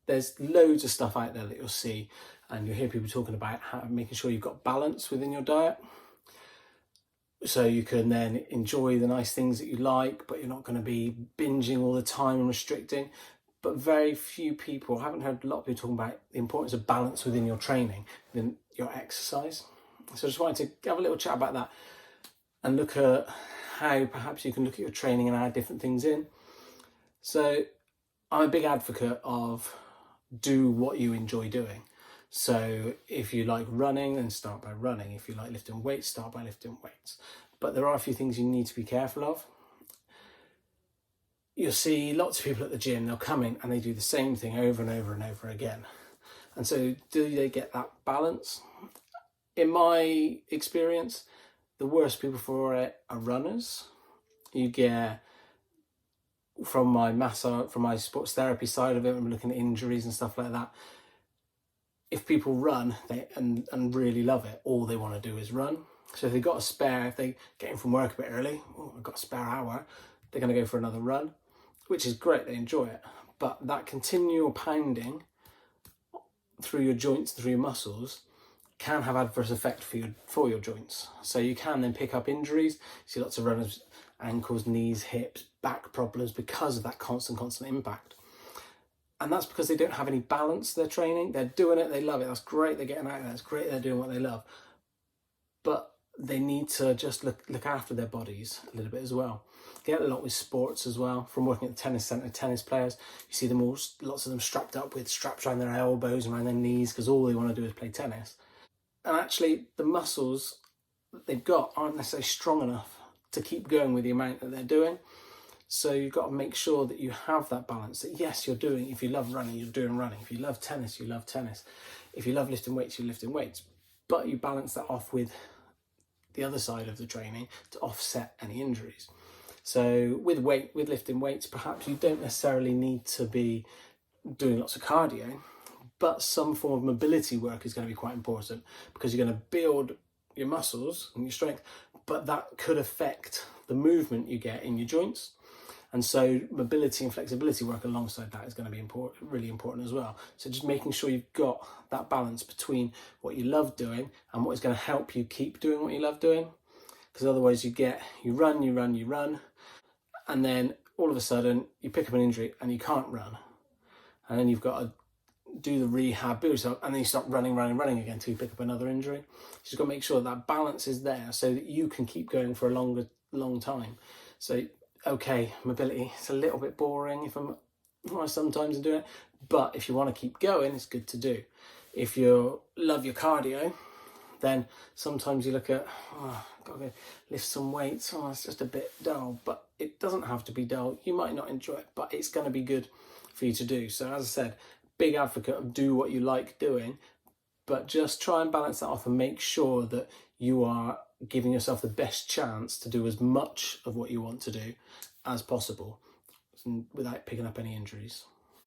there's loads of stuff out there that you'll see, and you'll hear people talking about how making sure you've got balance within your diet. So you can then enjoy the nice things that you like, but you're not going to be binging all the time and restricting. But very few people, I haven't heard a lot of people talking about the importance of balance within your training, within your exercise. So I just wanted to have a little chat about that and look at how perhaps you can look at your training and add different things in. So I'm a big advocate of do what you enjoy doing. So if you like running, then start by running. If you like lifting weights, start by lifting weights. But there are a few things you need to be careful of. You'll see lots of people at the gym, they'll come in and they do the same thing over and over and over again. And so do they get that balance? In my experience, the worst people for it are runners. You get, from my sports therapy side of it, I'm looking at injuries and stuff like that. If people run and really love it, all they want to do is run. So if they've got a spare, if they get in from work a bit early, I've got a spare hour, they're going to go for another run, which is great, they enjoy it. But that continual pounding through your joints, through your muscles, can have adverse effect for your joints. So you can then pick up injuries. You see lots of runners, ankles, knees, hips, back problems because of that constant impact. And that's because they don't have any balance to their training. They're doing it, they love it, that's great, they're getting out there, that's great, they're doing what they love. But they need to just look after their bodies a little bit as well. Get a lot with sports as well. From working at the tennis centre, tennis players, you see them all, lots of them strapped up with straps around their elbows and around their knees because all they want to do is play tennis. And actually the muscles that they've got aren't necessarily strong enough to keep going with the amount that they're doing. So you've got to make sure that you have that balance, that yes, you're doing, if you love running, you're doing running. If you love tennis, you love tennis. If you love lifting weights, you're lifting weights. But you balance that off with the other side of the training to offset any injuries. So with lifting weights, perhaps you don't necessarily need to be doing lots of cardio, but some form of mobility work is going to be quite important because you're going to build your muscles and your strength, but that could affect the movement you get in your joints. And so mobility and flexibility work alongside that is going to be really important as well. So just making sure you've got that balance between what you love doing and what is going to help you keep doing what you love doing. Because otherwise you run, and then all of a sudden you pick up an injury and you can't run. And then you've got to do the rehab, build yourself, and then you start running again until you pick up another injury. So you've got to make sure that balance is there so that you can keep going for a long time. So okay, mobility, it's a little bit boring if I'm sometimes doing it, but if you want to keep going, it's good to do. If you love your cardio, then sometimes you look at, gotta go lift some weights, it's just a bit dull, but it doesn't have to be dull. You might not enjoy it, but it's going to be good for you to do. So as I said, big advocate of do what you like doing, but just try and balance that off and make sure that you are giving yourself the best chance to do as much of what you want to do as possible without picking up any injuries.